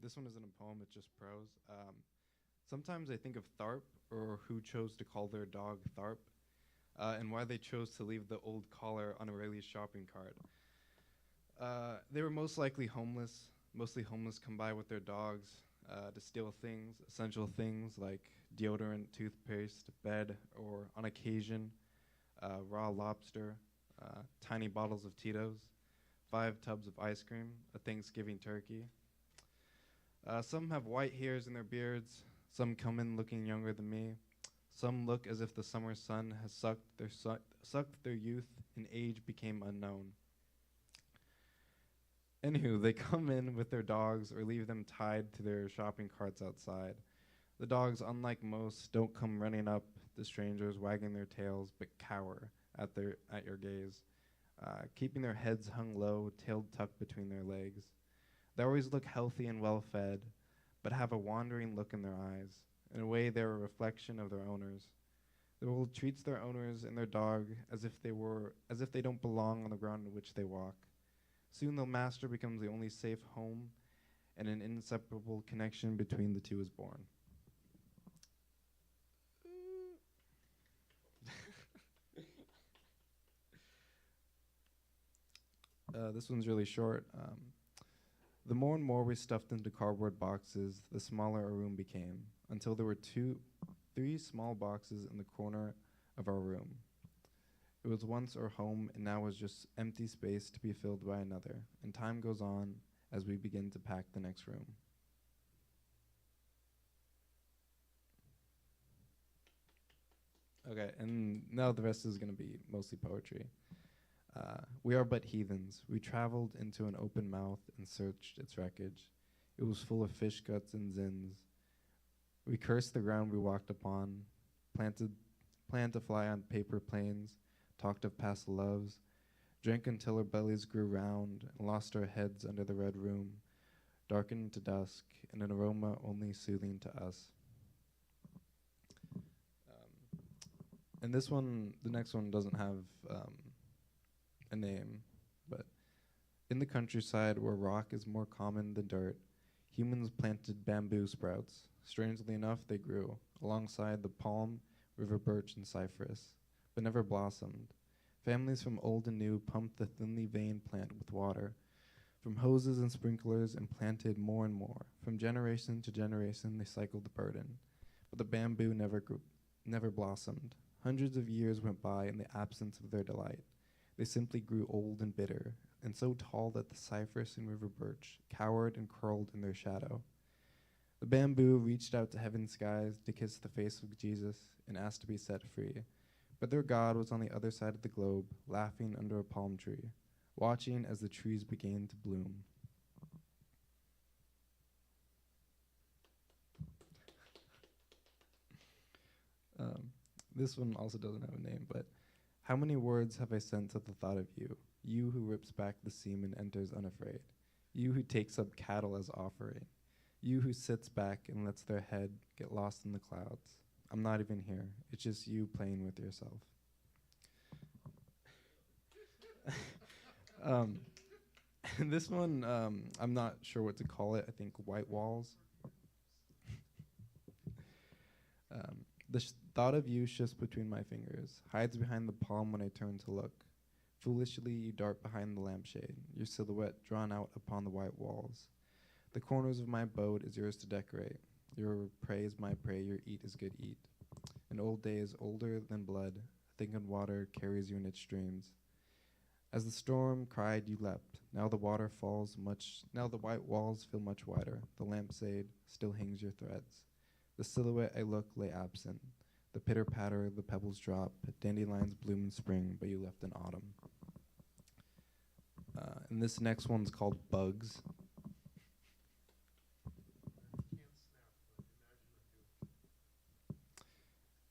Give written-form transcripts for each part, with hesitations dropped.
This one isn't a poem, it's just prose. Sometimes I think of Tharp, or who chose to call their dog Tharp, and why they chose to leave the old collar on Aurelia's shopping cart. They were most likely homeless. Mostly homeless come by with their dogs to steal things, essential things like deodorant, toothpaste, bed, or on occasion, raw lobster, tiny bottles of Tito's, 5 tubs of ice cream, a Thanksgiving turkey. Some have white hairs in their beards. Some come in looking younger than me. Some look as if the summer sun has sucked their youth and age became unknown. Anywho, they come in with their dogs or leave them tied to their shopping carts outside. The dogs, unlike most, don't come running up to strangers wagging their tails, but cower at your gaze, keeping their heads hung low, tail tucked between their legs. They always look healthy and well fed, but have a wandering look in their eyes. In a way, they're a reflection of their owners. The world treats their owners and their dog as if they don't belong on the ground in which they walk. Soon the master becomes the only safe home, and an inseparable connection between the two is born. This one's really short. The more and more we stuffed into cardboard boxes, the smaller our room became, until there were three small boxes in the corner of our room. It was once our home, and now is just empty space to be filled by another, and time goes on as we begin to pack the next room. Okay, and now the rest is going to be mostly poetry. We are but heathens. We traveled into an open mouth and searched its wreckage. It was full of fish guts and zins. We cursed the ground we walked upon, planned to fly on paper planes, talked of past loves, drank until our bellies grew round, and lost our heads under the red room, darkened to dusk, in an aroma only soothing to us. And this one, the next one doesn't have a name, but in the countryside where rock is more common than dirt, humans planted bamboo sprouts. Strangely enough, they grew alongside the palm, river birch, and cypress, but never blossomed. Families from old and new pumped the thinly veined plant with water from hoses and sprinklers and planted more and more. From generation to generation, they cycled the burden, but the bamboo never blossomed. Hundreds of years went by in the absence of their delight. They simply grew old and bitter, and so tall that the cypress and river birch cowered and curled in their shadow. The bamboo reached out to heaven's skies to kiss the face of Jesus and ask to be set free. But their God was on the other side of the globe, laughing under a palm tree, watching as the trees began to bloom. This one also doesn't have a name, but how many words have I sent to the thought of you? You who rips back the seam and enters unafraid. You who takes up cattle as offering. You who sits back and lets their head get lost in the clouds. I'm not even here. It's just you playing with yourself. And this one, I'm not sure what to call it. I think white walls. The thought of you shifts between my fingers, hides behind the palm when I turn to look. Foolishly, you dart behind the lampshade, your silhouette drawn out upon the white walls. The corners of my boat is yours to decorate. Your prey is my prey, your eat is good eat. An old day is older than blood, a thickened water carries you in its streams. As the storm cried, you leapt. Now the water falls much, now the white walls feel much wider. The lampshade still hangs your threads. The silhouette I look lay absent. The pitter-patter, the pebbles drop. Dandelions bloom in spring, but you left in autumn. And this next one's called Bugs.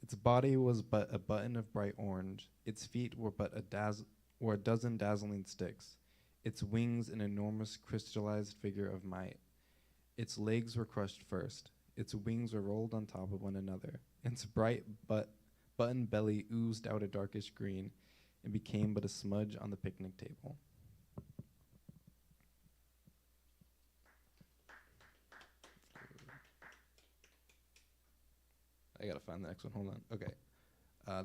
Its body was but a button of bright orange. Its feet were but a dozen dazzling sticks. Its wings an enormous crystallized figure of might. Its legs were crushed first. Its wings were rolled on top of one another. Its bright button belly oozed out a darkish green and became but a smudge on the picnic table. I gotta find the next one. Hold on. Okay.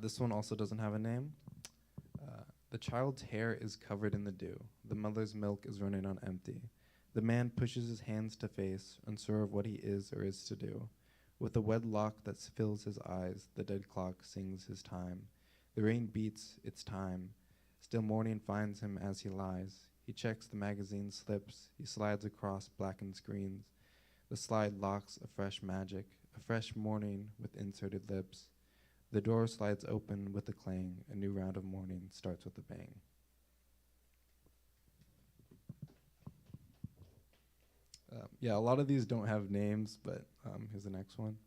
This one also doesn't have a name. The child's hair is covered in the dew. The mother's milk is running on empty. The man pushes his hands to face, unsure of what he is or is to do. With a wedlock that fills his eyes, the dead clock sings his time. The rain beats its time. Still morning finds him as he lies. He checks the magazine slips. He slides across blackened screens. The slide locks a fresh magic, a fresh morning with inserted lips. The door slides open with a clang. A new round of morning starts with a bang. Yeah, a lot of these don't have names, but here's the next one.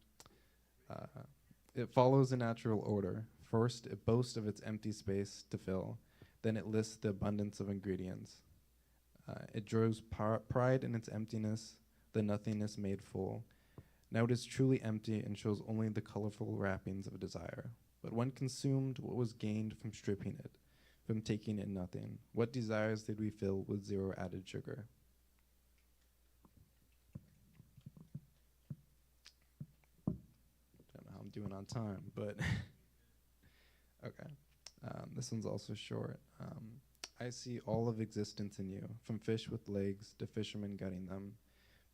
It follows a natural order. First, it boasts of its empty space to fill. Then it lists the abundance of ingredients. It draws pride in its emptiness, the nothingness made full. Now it is truly empty and shows only the colorful wrappings of desire. But when consumed, what was gained from stripping it, from taking in nothing? What desires did we fill with zero added sugar? Don't know how I'm doing on time, but okay. This one's also short. I see all of existence in you, from fish with legs to fishermen gutting them,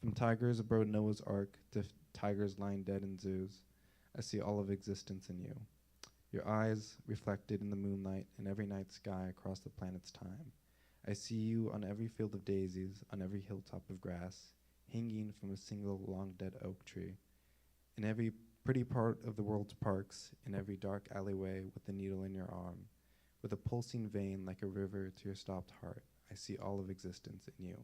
from tigers aboard Noah's Ark to tigers lying dead in zoos. I see all of existence in you. Your eyes reflected in the moonlight in every night sky across the planet's time. I see you on every field of daisies, on every hilltop of grass, hanging from a single long dead oak tree. In every pretty part of the world's parks, in every dark alleyway with a needle in your arm, with a pulsing vein like a river to your stopped heart, I see all of existence in you.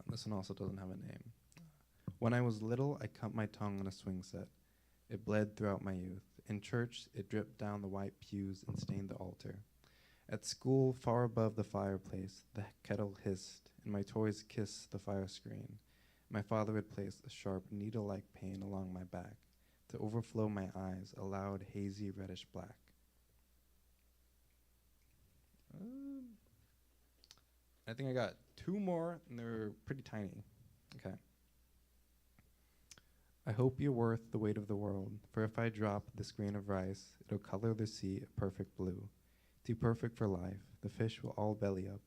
This one also doesn't have a name. When I was little, I cut my tongue on a swing set. It bled throughout my youth. In church, it dripped down the white pews and stained the altar. At school, far above the fireplace, the kettle hissed, and my toys kissed the fire screen. My father had placed a sharp, needle-like pain along my back to overflow my eyes, a loud, hazy, reddish black. I think I got two more, and they're pretty tiny. Okay. I hope you're worth the weight of the world, for if I drop this grain of rice, it'll color the sea a perfect blue. Too perfect for life, the fish will all belly up,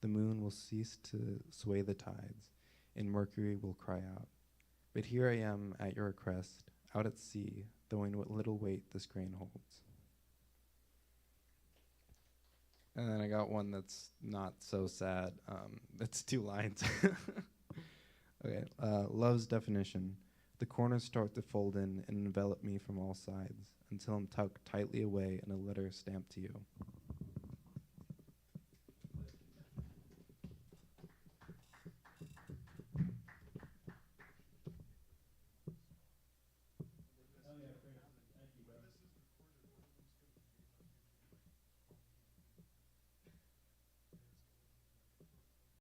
the moon will cease to sway the tides, and Mercury will cry out. But here I am at your request, out at sea, throwing what little weight this grain holds. And then I got one that's not so sad. It's 2 lines. Okay, love's definition. The corners start to fold in and envelop me from all sides until I'm tucked tightly away in a letter stamped to you.